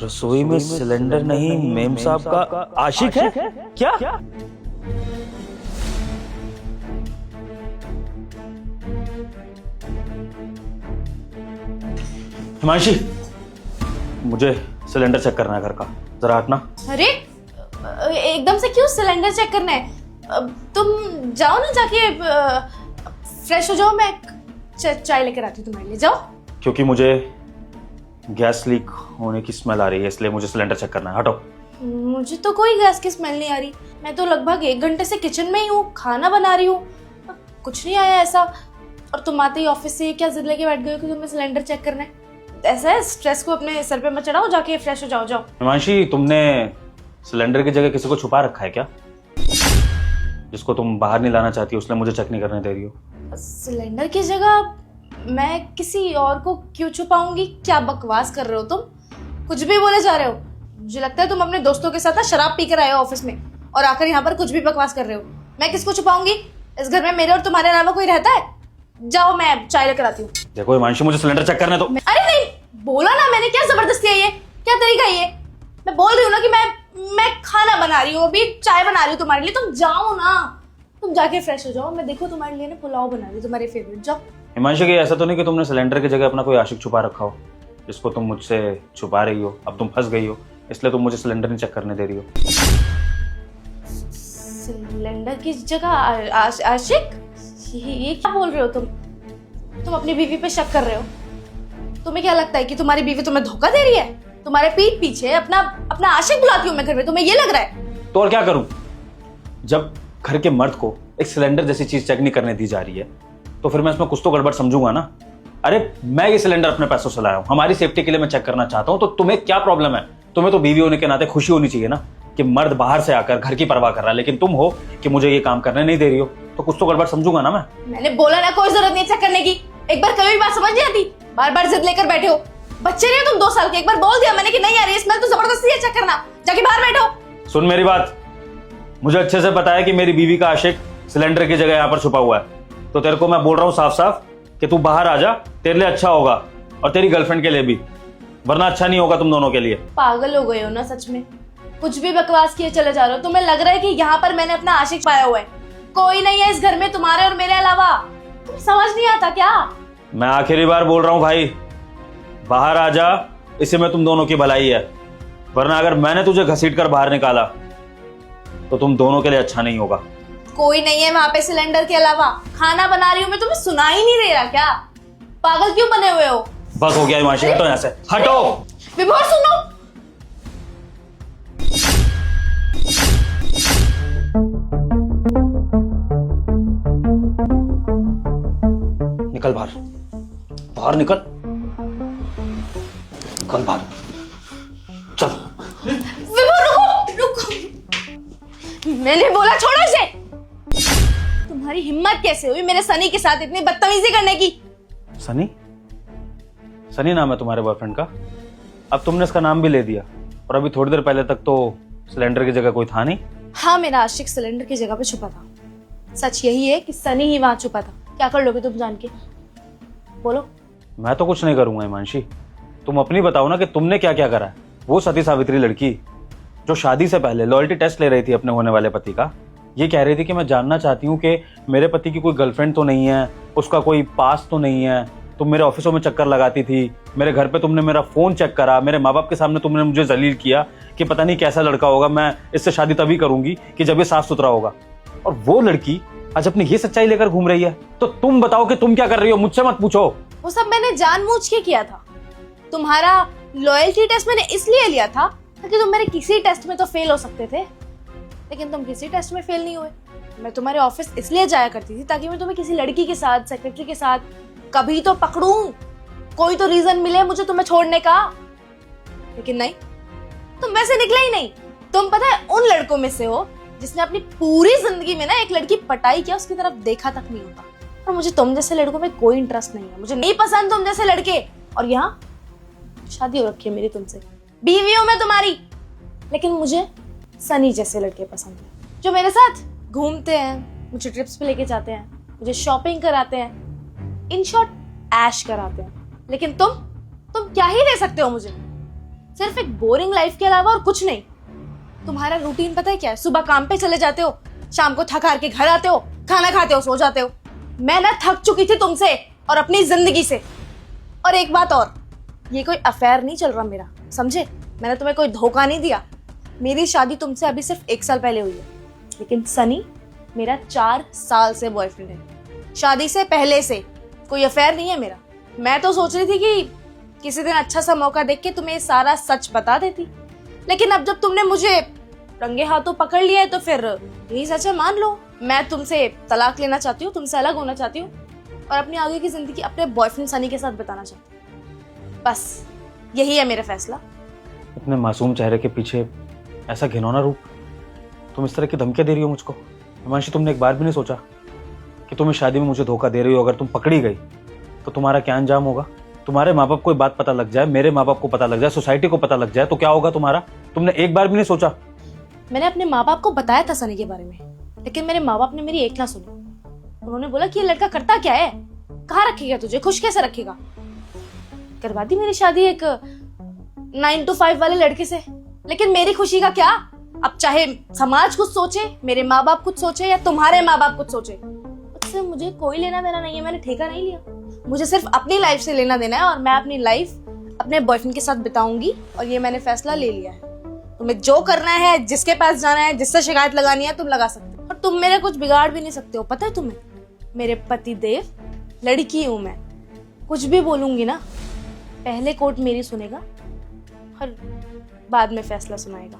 रसोई में सिलेंडर नहीं, मेम साहब का आशिक है क्या? हिमांशी, मुझे सिलेंडर चेक करना है घर का, जरा हटना। अरे एकदम से क्यों सिलेंडर चेक करना है? तुम जाओ ना, जाके फ्रेश हो जाओ, मैं चाय लेकर आती हूँ तुम्हारे लिए। जाओ। क्योंकि मुझे गैस लीक होने की स्मेल आ रही है, इसलिए मुझे सिलेंडर चेक करना है। हटो। मुझे तो कोई गैस की स्मेल नहीं आ रही। मैं तो लगभग 1 घंटे से किचन में ही हूँ, खाना बना रही हूँ, कुछ नहीं आया ऐसा। और तुम आते ही ऑफिस से क्या जिद लेके बैठ गए हो कि तुम्हें सिलेंडर चेक करना है? ऐसा है, स्ट्रेस को अपने सर पे मत चढ़ाओ, जाके फ्रेश हो जाओ। जाओ। हिमांशी, तुमने सिलेंडर की जगह किसी को छुपा रखा है क्या? जिसको तुम बाहर नहीं लाना चाहती, उसने मुझे चेक नहीं करने दे रही हो। सिलेंडर की जगह मैं किसी और को क्यों छुपाऊंगी? क्या बकवास कर रहे हो तुम? कुछ भी बोले जा रहे हो। मुझे लगता है तुम अपने दोस्तों के साथ शराब पी कर आए हो ऑफिस में, और आकर यहाँ पर कुछ भी बकवास कर रहे हो। मैं किसको छुपाऊंगी? इस घर में मेरे और तुम्हारे अलावा कोई रहता है? जाओ, मैं चाय लेकर आती हूँ। देखो हिमांशी, मुझे सिलेंडर चेक करने दो। अरे नहीं, बोला ना मैंने, क्या जबरदस्ती है ये? क्या तरीका है ये? मैं बोल रही हूँ ना कि मैं खाना बना रही हूँ, अभी चाय बना रही हूँ तुम्हारे लिए। तुम जाओ ना, तुम जाके फ्रेश हो जाओ। मैं देखो तुम्हारे लिए ना पुलाव बना रही हूँ, तुम्हारे फेवरेट। जाओ। हिमांशी, ऐसा तो नहीं कि तुमने सिलेंडर की जगह अपना कोई आशिक छुपा रखा हो, जिसको तुम मुझसे छुपा रही हो? अब तुम फंस गई हो, इसलिए तुम मुझे सिलेंडर नहीं चेक करने दे रही हो। सिलेंडर की जगह आशिक? ये क्या बोल रहे हो तुम अपनी बीवी पे शक कर रहे हो? तुम्हें क्या लगता है कि तुम्हारी बीवी तुम्हें धोखा दे रही है? तुम्हारे पीठ पीछे अपना आशिक बुलाती हूँ मैं घर में, तुम्हें ये लग रहा है? तो और क्या करूं? जब घर के मर्द को एक सिलेंडर जैसी चीज चेक नहीं करने दी जा रही है, तो फिर मैं इसमें कुछ तो गड़बड़ समझूंगा ना। अरे मैं ये सिलेंडर अपने पैसों से लाया हूं, हमारी सेफ्टी के लिए मैं चेक करना चाहता हूं, तो तुम्हें क्या प्रॉब्लम है? तुम्हें तो बीवी होने के नाते खुशी होनी चाहिए ना कि मर्द बाहर से आकर घर की परवाह कर रहा है, लेकिन तुम हो कि मुझे ये काम करने नहीं दे रही हो, तो कुछ तो गड़बड़ समझूंगा ना मैंने बोला ना, कोई जरूरत नहीं चेक करने की। एक बार कभी बात समझ नहीं आती, बार बार जिद लेकर बैठे हो। बच्चे नहीं हो तुम 2 साल के। एक बार बोल दिया मैंने कि नहीं आ रही स्मेल, तो जबरदस्ती है चेक करना। जाके बाहर बैठो। सुन मेरी बात, मुझे अच्छे से पता है कि मेरी बीवी का आशिक सिलेंडर की जगह यहाँ पर छुपा हुआ है, तो तेरे को मैं बोल रहा हूँ साफ साफ कि तू बाहर आ जा, तेरे लिए अच्छा होगा और तेरी गर्लफ्रेंड के लिए भी, वरना अच्छा नहीं होगा तुम दोनों के लिए। पागल हो गए हो ना सच में? कुछ भी बकवास किए चले जा रहे हो। तुम्हें लग रहा है कि यहाँ पर मैंने अपना आशिक पाया हुआ है? कोई नहीं है इस घर में तुम्हारे और मेरे अलावा। तुम्हें समझ नहीं आता क्या? मैं आखिरी बार बोल रहा हूँ भाई, बाहर आ जा, इसी में तुम दोनों की भलाई है, वरना अगर मैंने तुझे घसीट कर बाहर निकाला तो तुम दोनों के लिए अच्छा नहीं होगा। कोई नहीं है वहां पे सिलेंडर के अलावा। खाना बना रही हूँ मैं, तुम्हें सुनाई नहीं दे रहा क्या? पागल क्यों बने हुए हो? बस हो गया हिमांशी, हटो यहाँ से, हटो। विभोर सुनो। निकल बाहर, बाहर निकल, निकल बाहर, चल। विभोर रुको, रुको। मैंने बोला छोड़ो इसे। तुम्हारी हिम्मत कैसे हुई मेरे सनी के साथ इतनी बदतमीजी करने की? सनी? सनी नाम है तुम्हारे बॉयफ्रेंड का? अब तुमने इसका नाम भी ले दिया, और अभी थोड़ी देर पहले तक तो सिलेंडर की जगह कोई था नहीं। हाँ, मेरा आशिक सिलेंडर की जगह पे छुपा था। सच यही है कि सनी ही वहां छुपा था। क्या कर लोगे तुम जान के? बोलो। मैं तो कुछ नहीं करूंगा हिमांशी, तुम अपनी बताओ ना कि तुमने क्या क्या करा है। वो सती सावित्री लड़की जो शादी से पहले लॉयल्टी टेस्ट ले रही थी अपने होने वाले पति का, ये कह रही थी कि मैं जानना चाहती हूँ कि मेरे पति की कोई गर्लफ्रेंड तो नहीं है, उसका कोई पास तो नहीं है। तुम मेरे ऑफिसों में चक्कर लगाती थी, मेरे घर पे तुमने मेरा फोन चेक करा, मेरे माँ बाप के सामने तुमने मुझे जलील किया कि पता नहीं कैसा लड़का होगा, मैं इससे शादी तभी करूंगी कि जब ये साफ सुथरा होगा। और वो लड़की आज अपनी ये सच्चाई लेकर घूम रही है, तो तुम बताओ कि तुम क्या कर रही हो? मुझसे मत पूछो। वो सब मैंने जानबूझ के किया था। तुम्हारा लॉयल्टी टेस्ट मैंने इसलिए लिया था ताकि तुम मेरे किसी टेस्ट में तो फेल हो सकते थे, लेकिन तुम किसी टेस्ट में फेल नहीं हुए। मैं तुम्हारे ऑफिस इसलिए जाया करती थी ताकि मैं तुम्हें किसी लड़की के साथ, सेक्रेटरी के साथ कभी तो पकड़ूं, कोई तो रीजन मिले मुझे तुम्हें छोड़ने का। लेकिन नहीं, तुम वैसे निकले ही नहीं। तुम पता है उन लड़कों में से हो जिसने अपनी पूरी जिंदगी में ना एक लड़की पटाई किया, उसकी तरफ देखा तक नहीं होता। और मुझे तुम जैसे लड़कों में कोई इंटरेस्ट नहीं है, मुझे नहीं पसंद तुम जैसे लड़के। और यहाँ शादी हो रखी है मेरी तुमसे, बीवी हूं मैं तुम्हारी, लेकिन मुझे सनी जैसे लड़के पसंद है जो मेरे साथ घूमते हैं, मुझे ट्रिप्स पे लेके जाते हैं, मुझे शॉपिंग कराते हैं, इन शॉर्ट ऐश कराते हैं। लेकिन तुम क्या ही दे सकते हो मुझे? सिर्फ एक बोरिंग लाइफ के अलावा और कुछ नहीं। तुम्हारा रूटीन पता है क्या है? सुबह काम पे चले जाते हो, शाम को थक हार के घर आते हो, खाना खाते हो, सो जाते हो। मैं ना थक चुकी थी तुमसे और अपनी जिंदगी से। और एक बात और, ये कोई अफेयर नहीं चल रहा मेरा, समझे? मैंने तुम्हें कोई धोखा नहीं दिया। मेरी शादी तुमसे अभी सिर्फ 1 साल पहले हुई है, लेकिन सनी मेरा 4 साल से बॉयफ्रेंड है। शादी से पहले से कोई अफेयर नहीं है मेरा। मैं तो सोच रही थी कि किसी दिन अच्छा सा मौका देख के तुम्हें सारा सच बता देती, लेकिन अब जब तुमने मुझे रंगे हाथों पकड़ लिया है तो फिर यही सच है, मान लो। मैं तुमसे तलाक लेना चाहती हूँ, तुमसे अलग होना चाहती हूँ और अपनी आगे की जिंदगी अपने बॉयफ्रेंड सनी के साथ बिताना चाहती हूँ। बस यही है मेरा फैसला। इतने मासूम चेहरे के पीछे ऐसा घिनौना रूप, तुम इस तरह की धमकियां दे रही हो मुझको। हिमांशी, तुमने एक बार भी नहीं सोचा कि तुम इस शादी में मुझे धोखा दे रही हो? अगर तुम पकड़ी गई तो तुम्हारा क्या अंजाम होगा? तुम्हारे माँ बाप को ये बात पता लग जाए, मेरे माँ बाप को पता लग जाए, सोसाइटी को पता लग जाए तो क्या होगा तुम्हारा? तुमने एक बार भी नहीं सोचा? मैंने अपने माँ बाप को बताया था सनी के बारे में, लेकिन मेरे माँ बाप ने मेरी एक ना सुनी। उन्होंने बोला कि ये लड़का करता क्या है, कहाँ रखेगा तुझे, खुश कैसे रखेगा। करवा दी मेरी शादी एक 9 to 5 वाले लड़के से। लेकिन मेरी खुशी का क्या? अब चाहे समाज कुछ सोचे, मेरे माँ बाप कुछ सोचे या तुम्हारे माँ बाप कुछ सोचे, उससे मुझे कोई लेना देना नहीं है। मैंने ठेका नहीं लिया, मुझे सिर्फ अपनी लाइफ से लेना देना है और मैं अपनी लाइफ अपने बॉयफ्रेंड के साथ बिताऊंगी और ये मैंने फैसला ले लिया है। तुम्हें जो करना है, जिसके पास जाना है, जिससे शिकायत लगानी है, तुम लगा सकते हो और तुम मेरे कुछ बिगाड़ भी नहीं सकते हो। पता है तुम्हें, मेरे पति देव लड़की हूं मैं। कुछ भी बोलूंगी ना, पहले कोर्ट मेरी सुनेगा और बाद में फैसला सुनाएगा।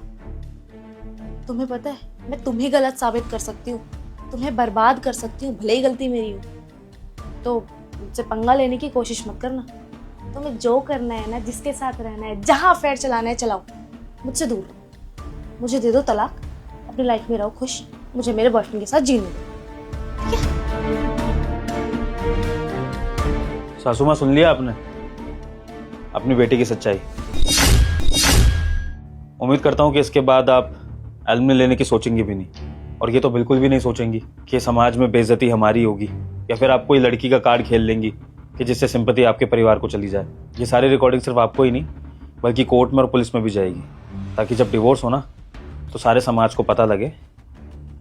तुम्हें पता है, मैं तुम्हें गलत साबित कर सकती हूँ, तुम्हें बर्बाद कर सकती हूँ, भले ही गलती मेरी हो। तो मुझसे पंगा लेने की कोशिश मत करना। तुम्हें जो करना है ना, जिसके साथ रहना है, जहां अफेयर चलाना है चलाओ, मुझसे दूर रहो। मुझे दे दो तलाक, अपनी लाइफ में रहो खुश, मुझे मेरे बॉयफ्रेंड के साथ जीने दो। सासू माँ, सुन लिया आपने अपनी बेटी की सच्चाई? उम्मीद करता हूँ कि इसके बाद आप एलुमनी लेने की सोचेंगी भी नहीं, और ये तो बिल्कुल भी नहीं सोचेंगी कि समाज में बेइज्जती हमारी होगी या फिर आप कोई लड़की का कार्ड खेल लेंगी कि जिससे सिंपैथी आपके परिवार को चली जाए। ये सारी रिकॉर्डिंग सिर्फ आपको ही नहीं बल्कि कोर्ट में और पुलिस में भी जाएगी, ताकि जब डिवोर्स हो ना तो सारे समाज को पता लगे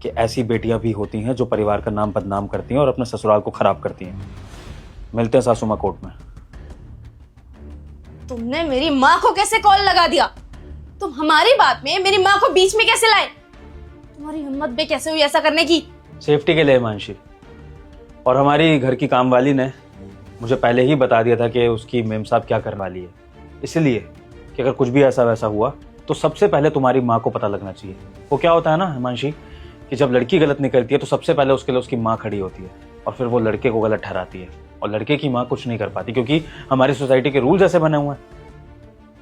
कि ऐसी बेटियां भी होती हैं जो परिवार का नाम बदनाम करती हैं और अपने ससुराल को खराब करती हैं। मिलते हैं सासू माँ कोर्ट में। तुमने मेरी माँ को कैसे कॉल लगा दिया? तुम हमारी बात में मेरी माँ को बीच में कैसे लाए? तुम्हारी हिम्मत भी कैसे हुई ऐसा करने की? सेफ्टी के लिए हिमांशी, और हमारी घर की काम वाली ने मुझे पहले ही बता दिया था कि उसकी मेम साहब क्या करने वाली है, इसलिए कि अगर कुछ भी ऐसा वैसा हुआ तो सबसे पहले तुम्हारी माँ को पता लगना चाहिए। वो क्या होता है ना हिमांशी, कि जब लड़की गलत निकलती है तो सबसे पहले उसके लिए उसकी माँ खड़ी होती है और फिर वो लड़के को गलत ठहराती है, और लड़के की माँ कुछ नहीं कर पाती, क्योंकि हमारी सोसाइटी के रूल्स ऐसे बने हुए हैं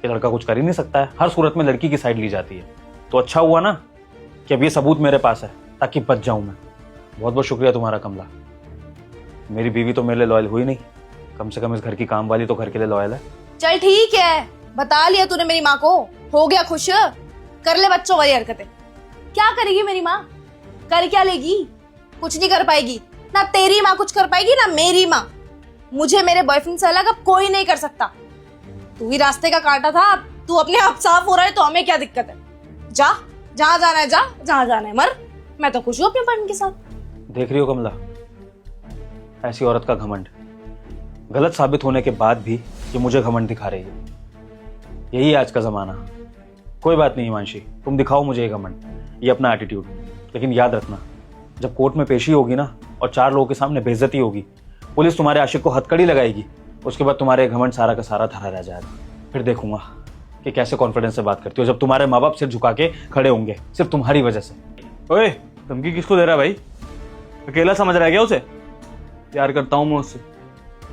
कि लड़का कुछ कर ही नहीं सकता है। हर सूरत में लड़की की साइड ली जाती है। तो अच्छा हुआ ना कि अब ये सबूत मेरे पास है, ताकि बच जाऊं मैं। बहुत बहुत शुक्रिया तुम्हारा कमला। मेरी बीवी तो मेरे लिए लॉयल हुई नहीं, कम से कम इस घर की काम वाली तो घर के लिए लॉयल है। चल ठीक है, बता लिया तूने मेरी माँ को, हो गया खुश। कर ले बच्चों वाली हरकतें। क्या करेगी मेरी माँ? कर क्या लेगी? कुछ नहीं कर पाएगी। ना तेरी माँ कुछ कर पाएगी ना मेरी माँ। मुझे मेरे बॉयफ्रेंड से अलग अब कोई नहीं कर सकता। तू ही रास्ते का कांटा था, अब तू अपने आप साफ हो रहा है तो हमें क्या दिक्कत है? जा, जहां जाना है जा, जहां जाना है मर। मैं तो खुश हूँ अपने बहन के साथ। देख रही हो कमला, ऐसी औरत का घमंड, गलत साबित होने के बाद भी ये मुझे घमंड दिखा रही है। यही है आज का जमाना। कोई बात नहीं हिमांशी, तुम दिखाओ मुझे ये घमंड, ये अपना एटीट्यूड, लेकिन याद रखना जब कोर्ट में पेशी होगी ना और 4 लोगों के सामने बेइज्जती होगी, पुलिस तुम्हारे आशिक को हथकड़ी लगाएगी, उसके बाद तुम्हारे घमंड सारा का सारा धरा रह जाएगा। फिर देखूंगा कि कैसे कॉन्फिडेंस से बात करती हो, जब तुम्हारे माँ बाप सिर झुका के खड़े होंगे सिर्फ तुम्हारी वजह से। ओए, धमकी किसको दे रहा है भाई? अकेला समझ रहा है क्या उसे? प्यार करता हूँ मैं उससे,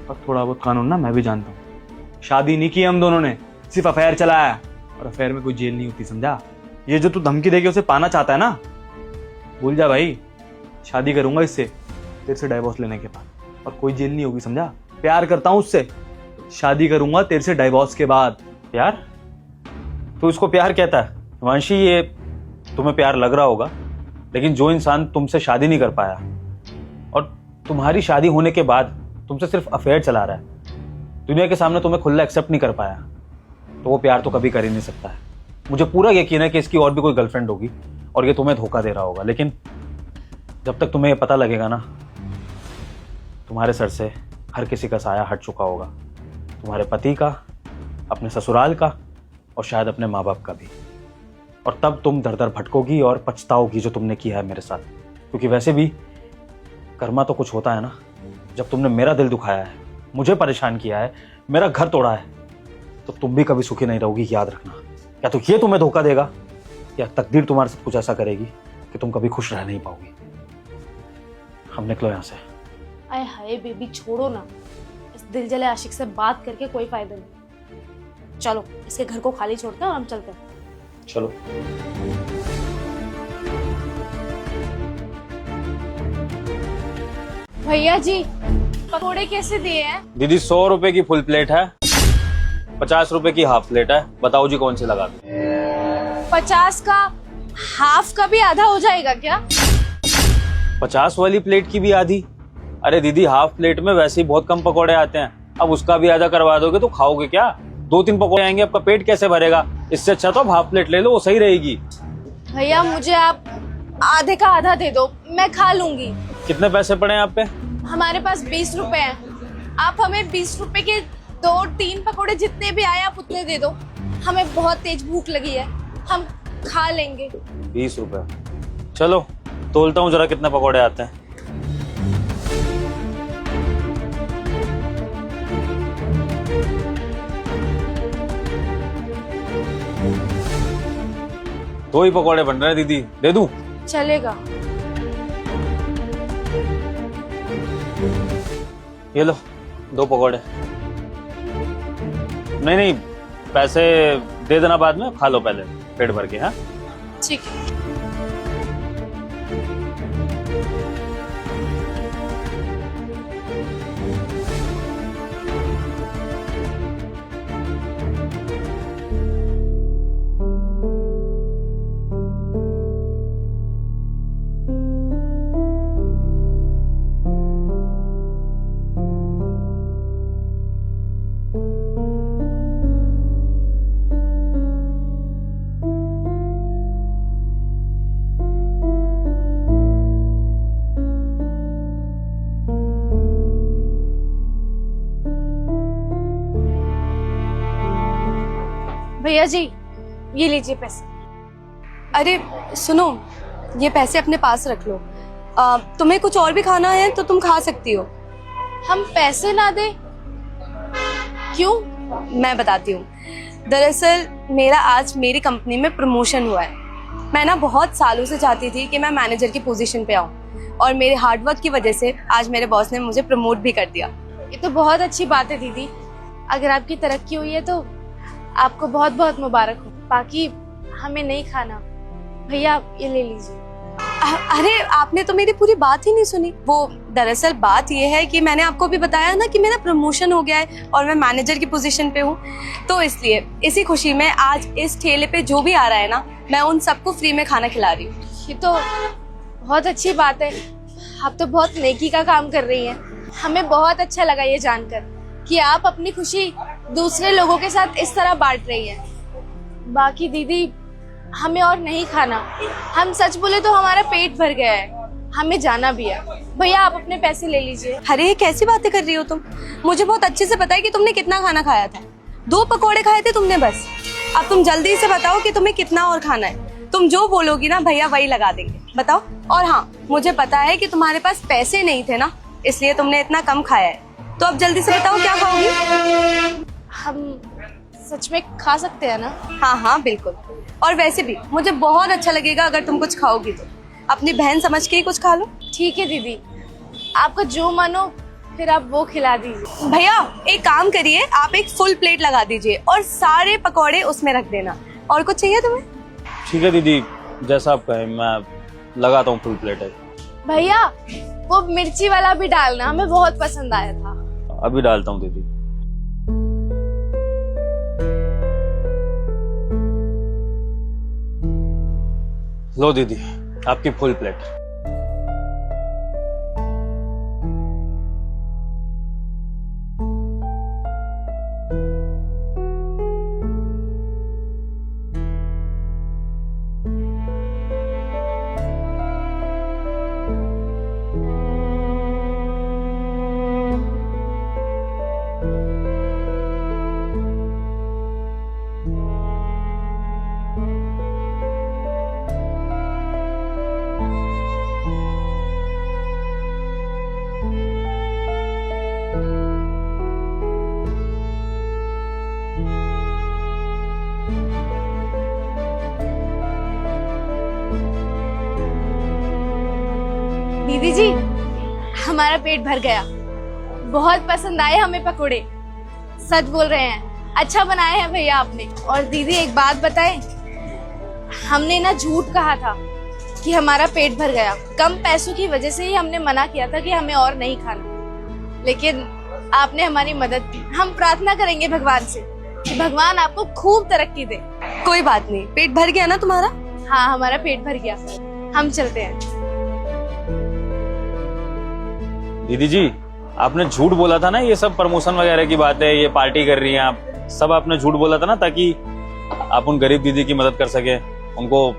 और थोड़ा बहुत कानून ना मैं भी जानता हूँ। शादी नहीं की हम दोनों ने, सिर्फ अफेयर चलाया, और अफेयर में कोई जेल नहीं होती, समझा? ये जो तू धमकी देके उसे पाना चाहता है ना, भूल जा भाई। शादी करूंगा इससे तेरे से डाइवोर्स लेने के बाद, और कोई जेल नहीं होगी, समझा? प्यार करता हूँ उससे, शादी करूंगा तेरे से डाइवोर्स के बाद। प्यार? तू इसको प्यार कहता है? हिमांशी, ये तुम्हें प्यार लग रहा होगा, लेकिन जो इंसान तुमसे शादी नहीं कर पाया और तुम्हारी शादी होने के बाद तुमसे सिर्फ अफेयर चला रहा है, दुनिया के सामने तुम्हें खुला एक्सेप्ट नहीं कर पाया, तो वो प्यार तो कभी कर ही नहीं सकता है। मुझे पूरा यकीन है कि इसकी और भी कोई गर्लफ्रेंड होगी और ये तुम्हें धोखा दे रहा होगा, लेकिन जब तक तुम्हें ये पता लगेगा ना, तुम्हारे सर से हर किसी का साया हट चुका होगा, तुम्हारे पति का, अपने ससुराल का और शायद अपने माँ बाप का भी। और तब तुम दर दर भटकोगी और पछताओगी जो तुमने किया है मेरे साथ। क्योंकि वैसे भी कर्मा तो कुछ होता है ना। जब तुमने मेरा दिल दुखाया है, मुझे परेशान किया है, मेरा घर तोड़ा है, तो तुम भी कभी सुखी नहीं रहोगी, याद रखना। या तो ये तुम्हें धोखा देगा या तकदीर तुम्हारे साथ कुछ ऐसा करेगी कि तुम कभी खुश रह नहीं पाओगी। हम निकलो यहाँ से। आए हाय बेबी, छोड़ो ना। इस दिल जले आशिक से बात करके कोई फायदा नहीं। चलो इसके घर को खाली छोड़ते हैं और हम चलते हैं। चलो। भैया जी, पकोड़े कैसे दिए हैं? दीदी 100 रुपए की फुल प्लेट है, 50 रुपए की हाफ प्लेट है। बताओ जी कौन सी लगा दूं? 50 का हाफ का भी आधा हो जाएगा क्या? 50 वाली प्लेट की भी आधी? अरे दीदी, हाफ प्लेट में वैसे ही बहुत कम पकोड़े आते हैं, अब उसका भी आधा करवा दोगे तो खाओगे क्या? 2-3 पकोड़े आएंगे, आपका पेट कैसे भरेगा? इससे अच्छा तो आप हाफ प्लेट ले लो, वो सही रहेगी। भैया मुझे आप आधे का आधा दे दो, मैं खा लूंगी। कितने पैसे पड़े हैं आप पे? हमारे पास 20 रुपए हैं। आप हमें 20 रुपए के 2-3 पकोड़े जितने भी आए आप उतने दे दो। हमें बहुत तेज भूख लगी है, हम खा लेंगे। 20 रुपए? चलो तोलता हूँ जरा कितने पकोड़े आते हैं। दो ही पकोड़े बन रहे हैं दीदी, दे दूं? चलेगा। ये लो 2 पकोड़े। नहीं नहीं, पैसे दे देना बाद में, खा लो पहले पेट भर के। हाँ ठीक है। भैया जी, ये लीजिए पैसे। अरे सुनो, ये पैसे अपने पास रख लो। तुम्हें कुछ और भी खाना है तो तुम खा सकती हो। हम पैसे ना दे? क्यों? मैं बताती हूँ। दरअसल मेरा आज मेरी कंपनी में प्रमोशन हुआ है। मैं ना बहुत सालों से चाहती थी कि मैं मैनेजर की पोजीशन पे आऊँ, और मेरे हार्डवर्क की वजह से आज मेरे बॉस ने मुझे प्रमोट भी कर दिया। ये तो बहुत अच्छी बात है दीदी। अगर आपकी तरक्की हुई है तो आपको बहुत बहुत मुबारक हो। बाकी हमें नहीं खाना। भैया ये ले लीजिए। अरे आपने तो मेरी पूरी बात ही नहीं सुनी। वो दरअसल बात ये है कि मैंने आपको भी बताया ना कि मेरा प्रमोशन हो गया है और मैं मैनेजर की पोजीशन पे हूँ, तो इसलिए इसी खुशी में आज इस ठेले पे जो भी आ रहा है ना, मैं उन सबको फ्री में खाना खिला रही हूँ। ये तो बहुत अच्छी बात है। आप तो बहुत नेकी का काम कर रही हैं। हमें बहुत अच्छा लगा ये जानकर कि आप अपनी खुशी दूसरे लोगों के साथ इस तरह बांट रही हैं। बाकी दीदी, हमें और नहीं खाना। हम सच बोले तो हमारा पेट भर गया है, हमें जाना भी है। भैया आप अपने पैसे ले लीजिए। अरे ये कैसी बातें कर रही हो तुम? मुझे बहुत अच्छे से पता है कि तुमने कितना खाना खाया था। 2 पकोड़े खाए थे तुमने बस। अब तुम जल्दी से बताओ कि तुम्हें कितना और खाना है। तुम जो बोलोगी ना भैया वही लगा देंगे। बताओ। और हाँ, मुझे पता है कि तुम्हारे पास पैसे नहीं थे ना, इसलिए तुमने इतना कम खाया है। तो अब जल्दी से बताओ क्या खाओगी? हम सच में खा सकते हैं ना? हाँ हाँ बिल्कुल। और वैसे भी मुझे बहुत अच्छा लगेगा अगर तुम कुछ खाओगी तो। अपनी बहन समझ के ही कुछ खा लो। ठीक है दीदी, आपका जो मन हो फिर आप वो खिला दीजिए। भैया एक काम करिए, आप एक फुल प्लेट लगा दीजिए और सारे पकौड़े उसमें रख देना। और कुछ चाहिए तुम्हें? ठीक है दीदी, जैसा आप कहें, मैं लगाता हूँ फुल प्लेट है। भैया वो मिर्ची वाला भी डालना, हमें बहुत पसंद आया था। अभी डालता हूँ दीदी। लो दीदी, आपकी फुल प्लेट। दीदी जी, हमारा पेट भर गया। बहुत पसंद आए हमें पकोड़े। सच बोल रहे हैं, अच्छा बनाए हैं भैया आपने। और दीदी एक बात बताएं, हमने ना झूठ कहा था कि हमारा पेट भर गया। कम पैसों की वजह से ही हमने मना किया था कि हमें और नहीं खाना, लेकिन आपने हमारी मदद की। हम प्रार्थना करेंगे भगवान से कि भगवान आपको खूब तरक्की दे। कोई बात नहीं, पेट भर गया ना तुम्हारा? हाँ, हमारा पेट भर गया। हम चलते हैं। दीदी जी, आपने झूठ बोला था ना, ये सब प्रमोशन वगैरह की बात है, ये पार्टी कर रही हैं आप, सब आपने झूठ बोला था ना, ताकि आप उन गरीब दीदी की मदद कर सके, उनको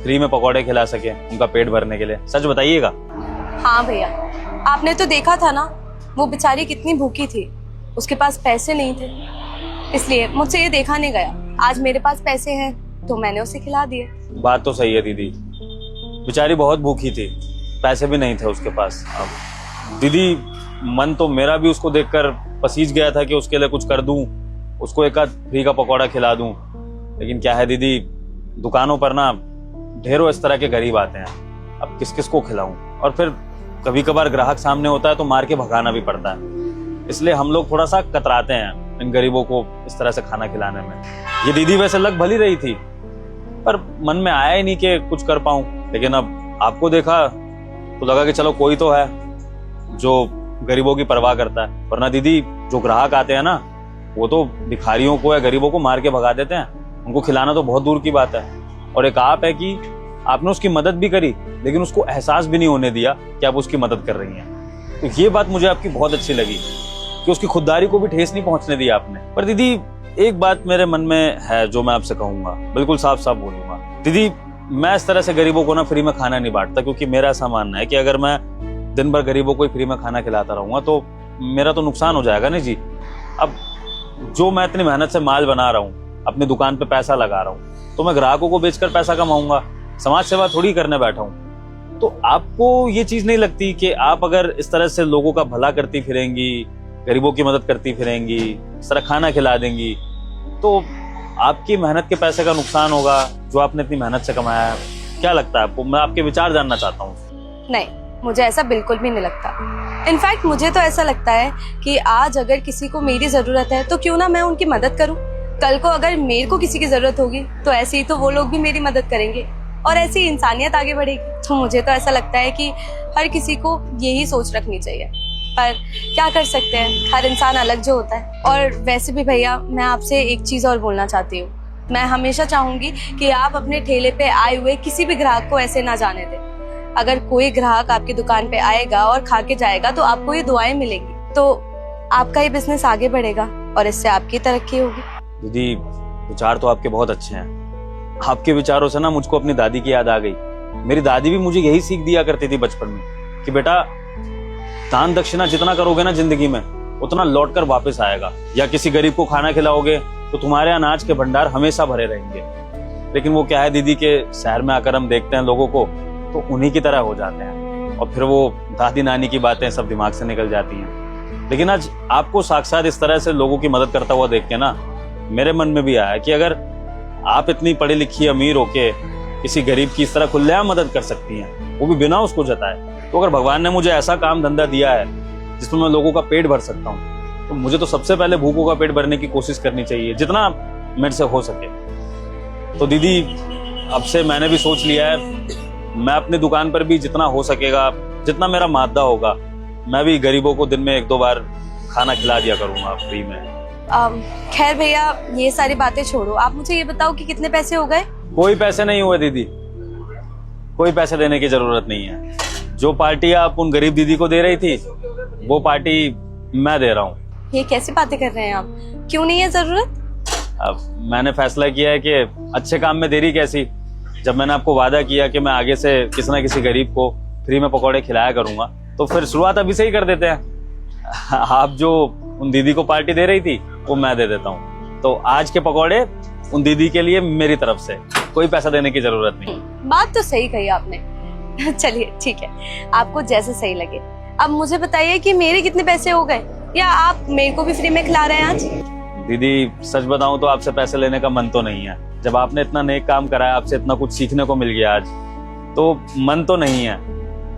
फ्री में पकौड़े खिला सके, उनका पेट भरने के लिए। सच बताइएगा। हाँ भैया, आपने तो देखा था ना, वो बेचारी कितनी भूखी थी, उसके पास पैसे नहीं थे, इसलिए मुझसे ये देखा नहीं गया। आज मेरे पास पैसे हैं तो मैंने उसे खिला दिए। बात तो सही है दीदी, बेचारी बहुत भूखी थी, पैसे भी नहीं थे उसके पास। अब दीदी, मन तो मेरा भी उसको देखकर पसीज गया था कि उसके लिए कुछ कर दूं, उसको एक आध फ्री का पकौड़ा खिला दूं, लेकिन क्या है दीदी, दुकानों पर ना ढेरों इस तरह के गरीब आते हैं, अब किस किस को खिलाऊं। और फिर कभी कभार ग्राहक सामने होता है तो मार के भगाना भी पड़ता है, इसलिए हम लोग थोड़ा सा कतराते हैं इन गरीबों को इस तरह से खाना खिलाने में। ये दीदी वैसे लग भली रही थी, पर मन में आया ही नहीं कि कुछ कर पाऊं, लेकिन अब आपको देखा तो लगा कि चलो कोई तो है जो गरीबों की परवाह करता है। वरना दीदी, जो ग्राहक आते हैं ना, वो तो भिखारियों को या गरीबों को मार के भगा देते हैं, उनको खिलाना तो बहुत दूर की बात है। और एक आप है कि आपने उसकी मदद भी करी, लेकिन उसको एहसास भी नहीं होने दिया कि आप उसकी मदद कर रही हैं। तो ये बात मुझे आपकी बहुत अच्छी लगी कि उसकी खुददारी को भी ठेस नहीं पहुंचने दिया आपने। पर दीदी, एक बात मेरे मन में है जो मैं आपसे कहूंगा, बिल्कुल साफ साफ बोलूंगा। दीदी, मैं इस तरह से गरीबों को ना फ्री में खाना नहीं बांटता, क्योंकि मेरा ऐसा मानना है कि अगर मैं दिन भर गरीबों को फ्री में खाना खिलाता रहूंगा तो मेरा तो नुकसान हो जाएगा ना जी। अब जो मैं इतनी मेहनत से माल बना रहा हूँ, अपनी दुकान पे पैसा लगा रहा हूँ, तो मैं ग्राहकों को बेचकर पैसा कमाऊंगा, समाज सेवा थोड़ी करने बैठा हूँ। तो आपको ये चीज नहीं लगती कि आप अगर इस तरह से लोगों का भला करती फिरेंगी, गरीबों की मदद करती फिरेंगी, इस तरह खाना खिला देंगी, तो आपकी मेहनत के पैसे का नुकसान होगा जो आपने इतनी मेहनत से कमाया है? क्या लगता है आपको? मैं आपके विचार जानना चाहता हूँ। नहीं, मुझे ऐसा बिल्कुल भी नहीं लगता। इनफैक्ट मुझे तो ऐसा लगता है कि आज अगर किसी को मेरी जरूरत है तो क्यों ना मैं उनकी मदद करूं। कल को अगर मेरे को किसी की जरूरत होगी तो ऐसे ही तो वो लोग भी मेरी मदद करेंगे और ऐसी इंसानियत आगे बढ़ेगी। तो मुझे तो ऐसा लगता है कि हर किसी को यही सोच रखनी चाहिए, पर क्या कर सकते हैं, हर इंसान अलग जो होता है। और वैसे भी भैया, मैं आपसे एक चीज़ और बोलना चाहती हूँ। मैं हमेशा चाहूँगी कि आप अपने ठेले पे आए हुए किसी भी ग्राहक को ऐसे ना जाने दें। अगर कोई ग्राहक आपकी दुकान पे आएगा और खा के जाएगा तो आपको ये दुआएं मिलेंगी, तो आपका ये बिजनेस आगे बढ़ेगा और इससे आपकी तरक्की होगी। दीदी, विचार तो आपके बहुत अच्छे हैं। आपके विचारों से ना मुझको अपनी दादी की याद आ गई। मेरी दादी भी मुझे यही सीख दिया करती थी बचपन में कि बेटा, दान दक्षिणा जितना करोगे ना जिंदगी में, उतना लौट कर वापस आएगा। या किसी गरीब को खाना खिलाओगे तो तुम्हारे अनाज के भंडार हमेशा भरे रहेंगे। लेकिन वो क्या है दीदी, के शहर में आकर हम देखते हैं लोगों को तो उन्हीं की तरह हो जाते हैं, और फिर वो दादी नानी की बातें सब दिमाग से निकल जाती हैं। लेकिन आज आपको साक्षात इस तरह से लोगों की मदद करता हुआ देख के ना मेरे मन में भी आया कि अगर आप इतनी पढ़ी लिखी अमीर होके किसी गरीब की इस तरह खुलेआम मदद कर सकती हैं, वो भी बिना उसको जताए, तो अगर भगवान ने मुझे ऐसा काम धंधा दिया है जिसमें मैं लोगों का पेट भर सकता हूँ, तो मुझे तो सबसे पहले भूखों का पेट भरने की कोशिश करनी चाहिए, जितना मेरे से हो सके। तो दीदी, अब से मैंने भी सोच लिया है, मैं अपनी दुकान पर भी जितना हो सकेगा, जितना मेरा मादा होगा, मैं भी गरीबों को दिन में 1-2 बार खाना खिला दिया करूंगा फ्री में। खैर भैया, ये सारी बातें छोड़ो, आप मुझे ये बताओ कि कितने पैसे हो गए? कोई पैसे नहीं हुए दीदी, कोई पैसे देने की जरूरत नहीं है। जो पार्टी आप उन गरीब दीदी को दे रही थी, वो पार्टी मैं दे रहा हूँ। ये कैसी बातें कर रहे हैं आप? क्यों नहीं है जरूरत? अब मैंने फैसला किया है कि अच्छे काम में देरी कैसी। जब मैंने आपको वादा किया कि मैं आगे से किसी न किसी गरीब को फ्री में पकौड़े खिलाया करूंगा, तो फिर शुरुआत अभी से ही कर देते हैं। आप जो उन दीदी को पार्टी दे रही थी, वो मैं दे देता हूँ। तो आज के पकौड़े उन दीदी के लिए मेरी तरफ से, कोई पैसा देने की जरूरत नहीं। बात तो सही कही आपने। चलिए ठीक है, आपको जैसे सही लगे। अब मुझे बताइए कि मेरे कितने पैसे हो गए, या आप मेरे को भी फ्री में खिला रहे हैं आज? दीदी सच बताऊं तो आपसे पैसे लेने का मन तो नहीं है। जब आपने इतना नेक काम करा है, आपसे इतना कुछ सीखने को मिल गया आज, तो मन तो नहीं है,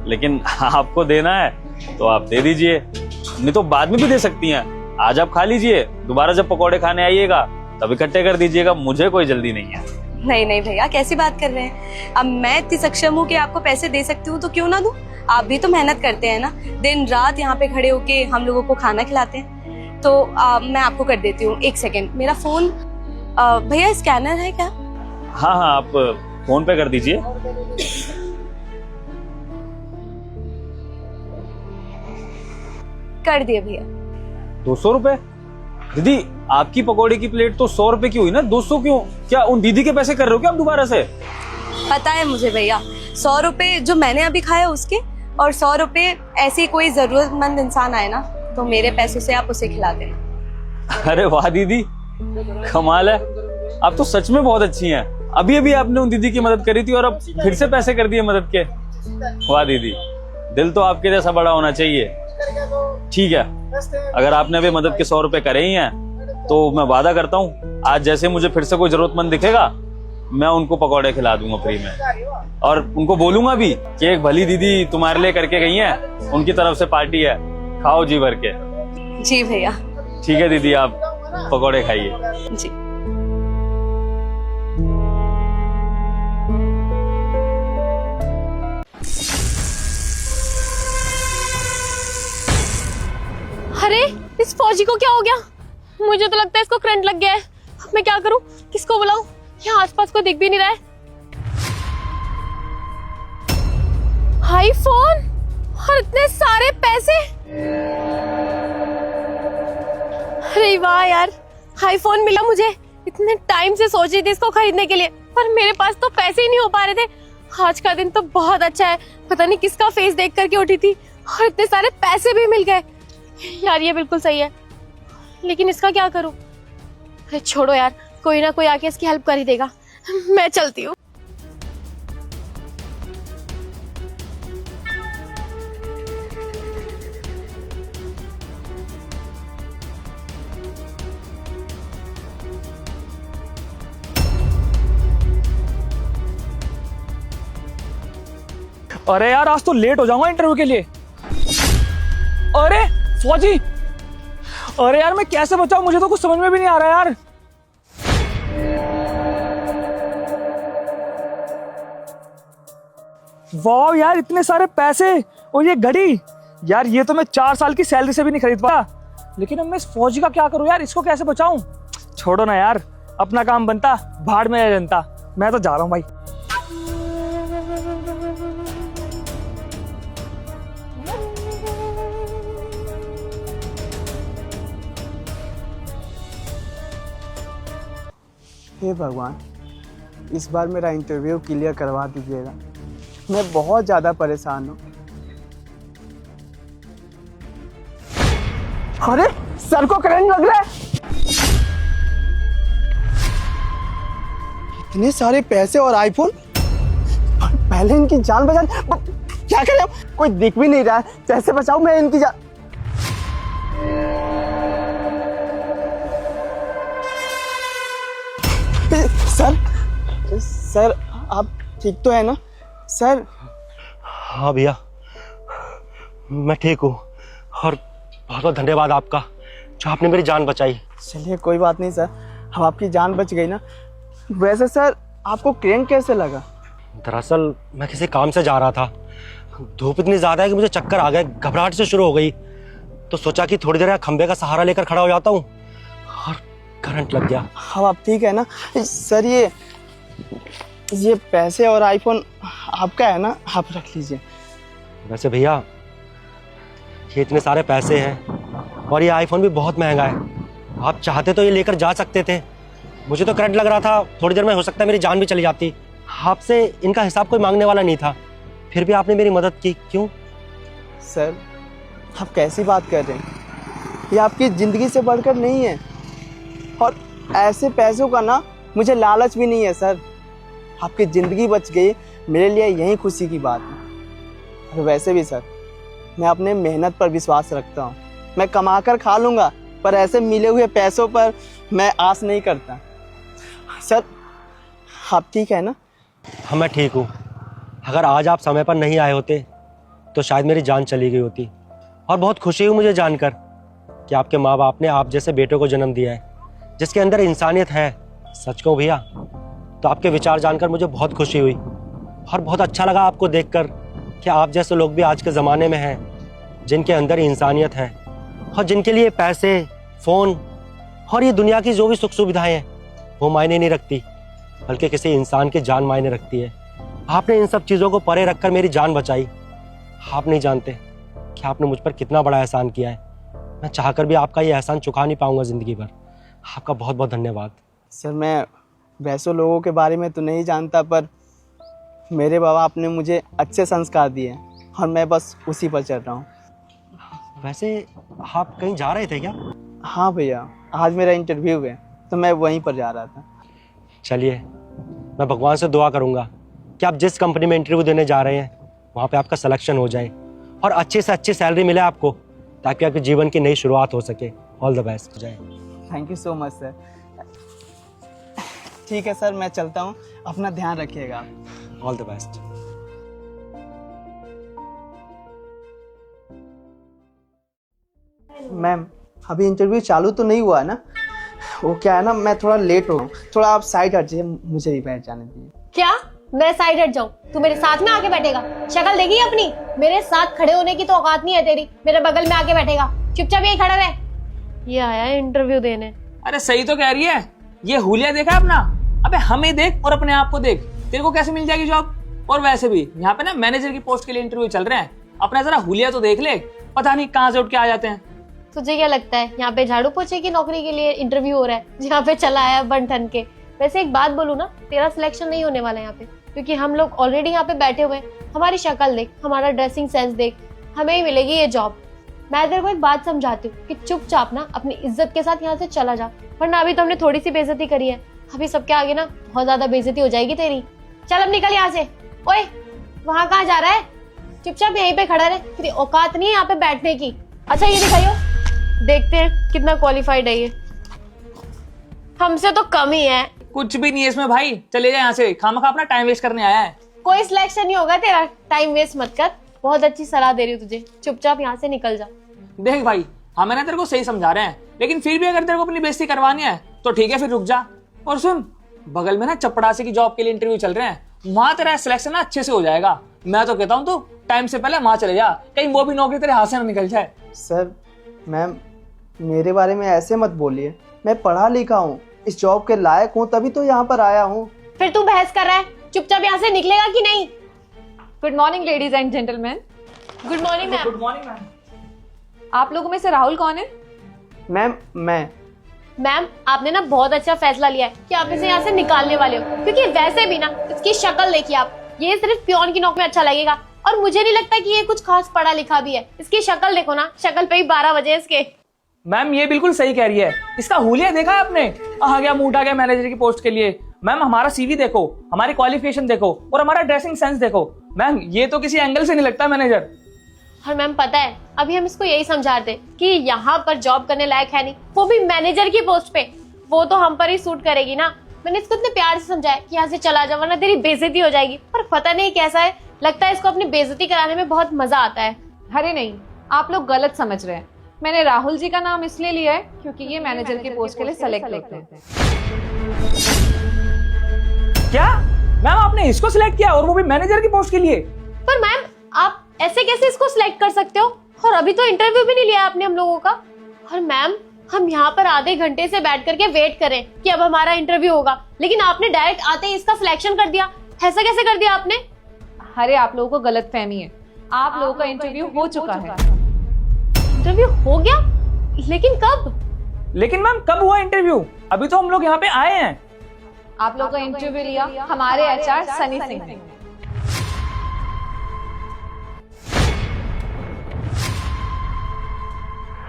लेकिन आपको देना है तो आप दे दीजिए, नहीं तो बाद में भी दे सकती हैं। आज आप खा लीजिए, दोबारा जब पकौड़े खाने आइएगा तब इकट्ठे कर दीजिएगा, मुझे कोई जल्दी नहीं है। नहीं नहीं भैया, कैसी बात कर रहे हैं। अब मैं इतनी सक्षम हूँ कि आपको पैसे दे सकती हूँ तो क्यों ना दूं। आप भी तो मेहनत करते हैं ना, दिन रात यहाँ पे खड़े होके हम लोगों को खाना खिलाते हैं। तो मैं आपको कर देती हूँ। एक सेकेंड, मेरा फोन, भैया स्कैनर है क्या? हाँ हाँ, आप फोन पे कर दीजिए। कर दिए भैया। 200 रुपए? दीदी आपकी पकौड़ी की प्लेट तो 100 रुपए की हुई ना, 200 क्यों? क्या उन दीदी के पैसे कर रहे हो क्या आप दोबारा से? पता है मुझे भैया, 100 रुपए जो मैंने अभी खाया उसके, और 100 रुपए ऐसी कोई जरूरतमंद इंसान आए ना तो मेरे पैसों से आप उसे खिला देना। अरे वाह दीदी, कमाल है, आप तो सच में बहुत अच्छी हैं। अभी अभी आपने उन दीदी की मदद करी थी और अब फिर से पैसे कर दिए मदद के। वाह दीदी, दिल तो आपके जैसा बड़ा होना चाहिए। ठीक है, अगर आपने अभी मदद के 100 रुपए करे ही हैं तो मैं वादा करता हूँ आज जैसे मुझे फिर से कोई जरूरतमंद दिखेगा मैं उनको पकौड़े खिला दूंगा फ्री में, और उनको बोलूंगा भी कि एक भली दीदी तुम्हारे लिए करके गई है, उनकी तरफ से पार्टी है, खाओ जी भर के। जी भैया। ठीक है दीदी, आप पकौड़े खाइए। जी। अरे इस फौजी को क्या हो गया? मुझे तो लगता है इसको करंट लग गया है। अब मैं क्या करूं? किसको बुलाऊं? यहाँ आसपास को दिख भी नहीं रहा है। आईफोन और इतने सारे पैसे। अरे वाह यार, आईफोन मिला मुझे। इतने टाइम से सोच रही थी इसको खरीदने के लिए, पर मेरे पास तो पैसे ही नहीं हो पा रहे थे। आज का दिन तो बहुत अच्छा है, पता नहीं किसका फेस देख करके उठी थी और इतने सारे पैसे भी मिल गए। यार ये बिल्कुल सही है, लेकिन इसका क्या करूं? अरे छोड़ो यार, कोई ना कोई आके इसकी हेल्प कर ही देगा। मैं चलती हूँ। अरे यार, आज तो लेट हो जाऊंगा इंटरव्यू के लिए। अरे फौजी, अरे यार मैं कैसे बचाऊं, मुझे तो कुछ समझ में भी नहीं आ रहा यार। वाह यार, इतने सारे पैसे और ये घड़ी, यार ये तो मैं 4 साल की सैलरी से भी नहीं खरीद पाया। लेकिन अब मैं इस फौजी का क्या करूं यार, इसको कैसे बचाऊं? छोड़ो ना यार, अपना काम बनता भाड़ में जनता। मैं तो जा रहा हूं भाई। हे भगवान, इस बार मेरा इंटरव्यू क्लियर करवा दीजिएगा, मैं बहुत ज़्यादा परेशान हूँ। अरे सर को करंट लग रहा है। इतने सारे पैसे और आईफोन, पहले इनकी जान बचा। क्या करें, कोई दिख भी नहीं रहा है, कैसे बचाऊं मैं इनकी जान? सर आप ठीक तो है ना सर? हाँ भैया, मैं ठीक हूँ और बहुत बहुत धन्यवाद आपका जो आपने मेरी जान बचाई। चलिए कोई बात नहीं सर, अब आपकी जान बच गई ना। वैसे सर आपको करंट कैसे लगा? दरअसल मैं किसी काम से जा रहा था, धूप इतनी ज़्यादा है कि मुझे चक्कर आ गए, घबराहट से शुरू हो गई, तो सोचा कि थोड़ी देर यहाँ खंबे का सहारा लेकर खड़ा हो जाता हूँ और करंट लग गया। अब आप ठीक है ना सर? ये पैसे और आईफोन आपका है ना, आप रख लीजिए। वैसे भैया ये इतने सारे पैसे हैं और ये आईफोन भी बहुत महंगा है, आप चाहते तो ये लेकर जा सकते थे। मुझे तो करंट लग रहा था, थोड़ी देर में हो सकता है मेरी जान भी चली जाती। आपसे इनका हिसाब कोई मांगने वाला नहीं था, फिर भी आपने मेरी मदद की, क्यों? सर आप कैसी बात कर रहे हैं? ये आपकी ज़िंदगी से बढ़कर नहीं है, और ऐसे पैसों का ना मुझे लालच भी नहीं है सर। आपकी ज़िंदगी बच गई, मेरे लिए यही खुशी की बात है। और वैसे भी सर मैं अपने मेहनत पर विश्वास रखता हूँ, मैं कमा कर खा लूँगा, पर ऐसे मिले हुए पैसों पर मैं आस नहीं करता। सर आप ठीक है ना? हाँ मैं ठीक हूँ। अगर आज आप समय पर नहीं आए होते तो शायद मेरी जान चली गई होती। और बहुत खुशी हुई मुझे जानकर कि आपके माँ बाप ने आप जैसे बेटे को जन्म दिया है जिसके अंदर इंसानियत है। सच कहूँ भैया तो आपके विचार जानकर मुझे बहुत खुशी हुई और बहुत अच्छा लगा आपको देखकर कि आप जैसे लोग भी आज के ज़माने में हैं जिनके अंदर इंसानियत है और जिनके लिए पैसे, फ़ोन और ये दुनिया की जो भी सुख सुविधाएं हैं वो मायने नहीं रखती, बल्कि किसी इंसान की जान मायने रखती है। आपने इन सब चीज़ों को परे रखकर मेरी जान बचाई। आप नहीं जानते कि आपने मुझ पर कितना बड़ा एहसान किया है। मैं चाहकर भी आपका ये एहसान चुका नहीं पाऊंगा ज़िंदगी भर। आपका बहुत बहुत धन्यवाद। सर मैं वैसे लोगों के बारे में तो नहीं जानता, पर मेरे बाबा आपने ने मुझे अच्छे संस्कार दिए हैं और मैं बस उसी पर चल रहा हूँ। वैसे आप कहीं जा रहे थे क्या? हाँ भैया, आज मेरा इंटरव्यू है तो मैं वहीं पर जा रहा था। चलिए मैं भगवान से दुआ करूंगा कि आप जिस कंपनी में इंटरव्यू देने जा रहे हैं वहाँ पे आपका सिलेक्शन हो जाए और अच्छी से अच्छी सैलरी मिले आपको, ताकि आपके जीवन की नई शुरुआत हो सके। ऑल द बेस्ट हो जाए। Thank you so much sir. ठीक है सर, मैं चलता हूँ, अपना ध्यान रखिएगा। All the best. मैम अभी इंटरव्यू चालू तो नहीं हुआ है ना? वो क्या है ना, मैं थोड़ा लेट हो गया, थोड़ा आप साइड हट जाइए, मुझे भी बैठ जाने दीजिए। क्या मैं साइड हट जाऊं? तू मेरे साथ में आके बैठेगा? शक्ल देखी अपनी? मेरे साथ खड़े होने की तो औकात नहीं है तेरी। मेरे बगल में आके बैठेगा, चुपचाप यही खड़ा रहे। ये आया है इंटरव्यू देने। अरे सही तो कह रही है, ये हुलिया देखा है अपना? अबे हमें देख और अपने आप को देख, तेरे को कैसे मिल जाएगी जॉब? और वैसे भी यहाँ पे ना मैनेजर की पोस्ट के लिए इंटरव्यू चल रहे हैं, अपना जरा हुलिया तो देख ले, पता नहीं कहाँ से उठ के आ जाते हैं। तुझे क्या लगता है यहाँ पे झाड़ू पोछे की नौकरी के लिए इंटरव्यू हो रहा है, जहाँ पे चला आया बन ठन के? वैसे एक बात बोलूँ ना, तेरा सिलेक्शन नहीं होने वाला यहाँ पे, क्योंकि हम लोग ऑलरेडी यहाँ पे बैठे हुए हैं। हमारी शक्ल देख, हमारा ड्रेसिंग सेंस देख, हमें ही मिलेगी ये जॉब। मैं तेरे को एक बात समझाती हूँ कि चुपचाप ना अपनी इज्जत के साथ यहाँ से चला जा, वरना अभी तो हमने थोड़ी सी बेइज्जती करी है, अभी सबके आगे ना बहुत ज्यादा बेइज्जती हो जाएगी तेरी। चल अब निकल यहाँ से। ओए वहाँ कहाँ जा रहा है? चुपचाप यहीं पे खड़ा रहे, तेरी औकात नहीं है यहाँ पे बैठने की। अच्छा ये दिखाइयो, देखते हैं कितना क्वालिफाइड है ये। हमसे तो कम ही है। कुछ भी नहीं है इसमें भाई, चले जाए यहाँ से, खामखा अपना टाइम वेस्ट करने आया है। कोई सिलेक्शन नहीं होगा तेरा, टाइम वेस्ट मत कर। बहुत अच्छी सलाह दे रही हूँ तुझे, चुपचाप यहाँ से निकल जा। देख भाई, हमें ना तेरे को सही समझा रहे हैं, लेकिन फिर भी अगर तेरे को अपनी बेइज्जती करवानी है तो ठीक है, फिर रुक जा। और सुन, बगल में ना चपड़ासी की जॉब के लिए इंटरव्यू चल रहे हैं, वहां तेरा सिलेक्शन ना अच्छे से हो जाएगा। मैं तो कहता हूँ तू टाइम से पहले वहां चले जा, कहीं वो भी नौकरी तेरे हाथ से ना निकल जाए। सर मैम मेरे बारे में ऐसे मत बोलिए, मैं पढ़ा लिखा हूँ, इस जॉब के लायक हूँ, तभी तो यहाँ पर आया हूँ। फिर तू बहस कर रहा है, चुपचाप यहाँ से निकलेगा कि नहीं? Good morning ladies and gentleman. Good morning ma'am. Good morning ma'am. आप लोगों में से राहुल कौन है? मैम मैम आपने ना बहुत अच्छा फैसला लिया है कि आप इसे यहाँ से निकालने वाले हो, क्योंकि वैसे भी ना इसकी शक्ल देखिए आप, ये सिर्फ पियोन की नौकरी में अच्छा लगेगा, और मुझे नहीं लगता कि ये कुछ खास पढ़ा लिखा भी है। इसकी शक्ल देखो ना, शक्ल पे ही 12 बजे इसके। मैम ये बिल्कुल सही कह रही है, इसका हुलिया देखा है आपने? आ गया मुंह उठा गया मैनेजर की पोस्ट के लिए। मैम हमारा सीवी देखो, हमारी क्वालिफिकेशन देखो और हमारा ड्रेसिंग सेंस देखो। मैम ये तो किसी एंगल से नहीं लगता मैनेजर। और मैम पता है, अभी हम इसको यही समझा रहे कि यहाँ पर जॉब करने लायक है नहीं, वो भी मैनेजर की पोस्ट पे। वो तो हम पर ही सूट करेगी ना। मैंने इसको इतने प्यार से समझाया कि यहाँ से चला जा, वरना तेरी बेइज्जती हो जाएगी। पर पता नहीं कैसा है, लगता है इसको अपनी बेइज्जती कराने में बहुत मजा आता है। अरे नहीं, आप लोग गलत समझ रहे हैं। मैंने राहुल जी का नाम इसलिए लिया है क्योंकि ये मैनेजर की पोस्ट के लिए सेलेक्ट होते हैं। क्या मैम आपने इसको सिलेक्ट किया, और वो भी मैनेजर की पोस्ट के लिए? पर मैम आप ऐसे कैसे इसको सिलेक्ट कर सकते हो? और अभी तो इंटरव्यू भी नहीं लिया आपने हम लोगों का। और मैम हम यहाँ पर आधे घंटे से बैठ करके वेट करें कि अब हमारा इंटरव्यू होगा, लेकिन आपने डायरेक्ट आते ही इसका सिलेक्शन कर दिया। ऐसा कैसे कर दिया आपने? अरे आप लोगों को गलत फहमी है, आप लोगों का इंटरव्यू हो चुका है। इंटरव्यू हो गया? लेकिन कब? लेकिन मैम कब हुआ इंटरव्यू? अभी तो हम लोग यहाँ पे आए हैं। आप लोगों का इंटरव्यू लिया हमारे एचआर सनी सिंह ने।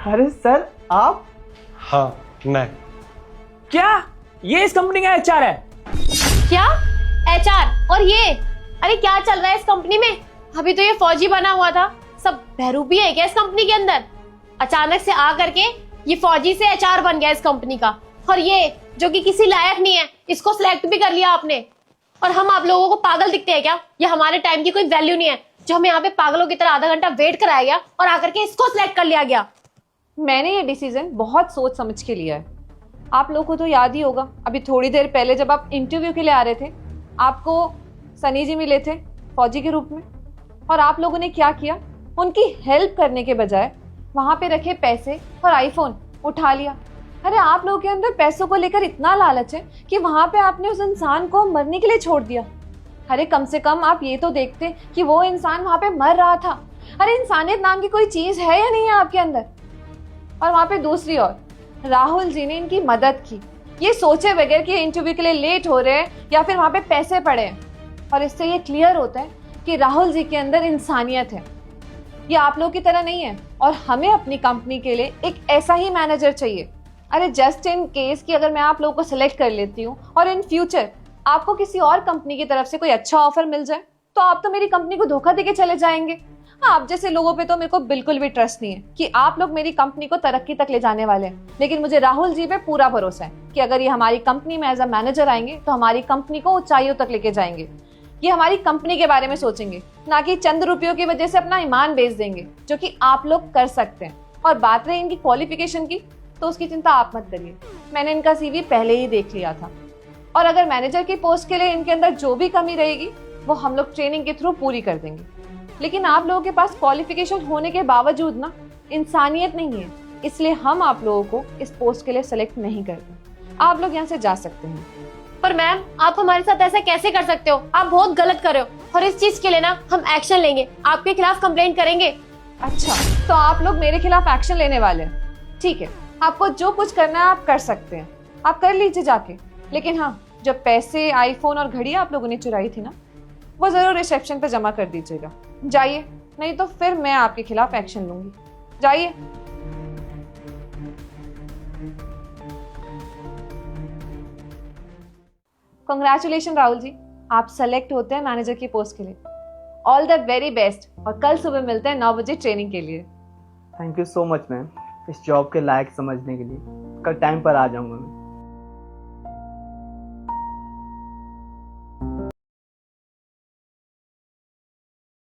अरे सर आप? हाँ मैं। क्या ये इस कंपनी का एचआर है? क्या एचआर? और ये अरे क्या चल रहा है इस कंपनी में? अभी तो ये फौजी बना हुआ था, सब बहरूपी है क्या इस कंपनी के अंदर? अचानक से आ करके ये फौजी से एचआर बन गया इस कंपनी का, और ये जो कि किसी लायक नहीं है, इसको सिलेक्ट भी कर लिया आपने। और हम आप लोगों को पागल दिखते हैं क्या? ये हमारे टाइम की कोई वैल्यू नहीं है जो हमें यहाँ पे पागलों की तरह आधा घंटा वेट कराया गया और आकर के इसको सिलेक्ट कर लिया गया। मैंने ये डिसीजन बहुत सोच समझ के लिया है। आप लोगों को तो याद ही होगा, अभी थोड़ी देर पहले जब आप इंटरव्यू के लिए आ रहे थे, आपको सनी जी मिले थे फौजी के रूप में, और आप लोगों ने क्या किया? उनकी हेल्प करने के बजाय वहां पे रखे पैसे और आईफोन उठा लिया। अरे आप लोगों के अंदर पैसों को लेकर इतना लालच है कि वहां पे आपने उस इंसान को मरने के लिए छोड़ दिया। अरे कम से कम आप ये तो देखते कि वो इंसान वहां पे मर रहा था। अरे इंसानियत नाम की कोई चीज है या नहीं है आपके अंदर? और वहां पे दूसरी ओर राहुल जी ने इनकी मदद की, ये सोचे बगैर कि इंटरव्यू के लिए लेट हो रहे हैं या फिर वहां पे पैसे पड़े हैं। और इससे ये क्लियर होता है कि राहुल जी के अंदर इंसानियत है, ये आप लोगों की तरह नहीं है। और हमें अपनी कंपनी के लिए एक ऐसा ही मैनेजर चाहिए। अरे जस्ट इन केस कि अगर मैं आप लोगों को सिलेक्ट कर लेती हूँ और इन फ्यूचर आपको किसी और कंपनी की तरफ से कोई अच्छा ऑफर मिल जाए, तो आप तो मेरी कंपनी को धोखा देके चले जाएंगे। आप जैसे लोगों पे तो मेरे को बिल्कुल भी ट्रस्ट नहीं है कि आप लोग मेरी कंपनी को तरक्की तक ले जाने वाले हैं। लेकिन मुझे राहुल जी पे पूरा भरोसा है कि अगर ये हमारी कंपनी में एज अ मैनेजर आएंगे तो हमारी कंपनी को ऊंचाइयों तक लेके जाएंगे। ये हमारी कंपनी के बारे में सोचेंगे, ना कि चंद रुपयों की वजह से अपना ईमान बेच देंगे, जो कि आप लोग कर सकते हैं। और बात रही इनकी क्वालिफिकेशन की, तो उसकी चिंता आप मत करिए, मैंने इनका सीवी पहले ही देख लिया था। और अगर मैनेजर की पोस्ट के लिए इनके अंदर जो भी कमी रहेगी वो हम लोग ट्रेनिंग के थ्रू पूरी कर देंगे। लेकिन आप लोगों के पास क्वालिफिकेशन होने के बावजूद ना इंसानियत नहीं है, इसलिए हम आप लोगों को इस पोस्ट के लिए सेलेक्ट नहीं करते। आप लोग यहाँ से जा सकते हैं। पर मैम, आप हमारे साथ ऐसा कैसे कर सकते हो? आप बहुत गलत कर रहे हो, और इस चीज के लिए ना हम एक्शन लेंगे, आपके खिलाफ कंप्लेंट करेंगे। अच्छा, तो आप लोग मेरे खिलाफ एक्शन लेने वाले हैं? ठीक है, आपको जो कुछ करना है आप कर सकते हैं, आप कर लीजिए जाके। लेकिन हाँ, जो पैसे, आईफोन और घड़ी आप लोगों ने चुराई थी ना, वो जरूर रिसेप्शन पे जमा कर दीजिएगा। जाइए, नहीं तो फिर मैं आपके खिलाफ एक्शन लूंगी। जाइए। कंग्रेचुलेशन राहुल जी, आप सेलेक्ट होते हैं मैनेजर की पोस्ट के लिए। ऑल द वेरी बेस्ट, और कल सुबह मिलते हैं 9 बजे ट्रेनिंग के लिए। Thank you so much ma'am, इस जॉब के लायक समझने के लिए। कल टाइम पर आ जाऊंगा मैं।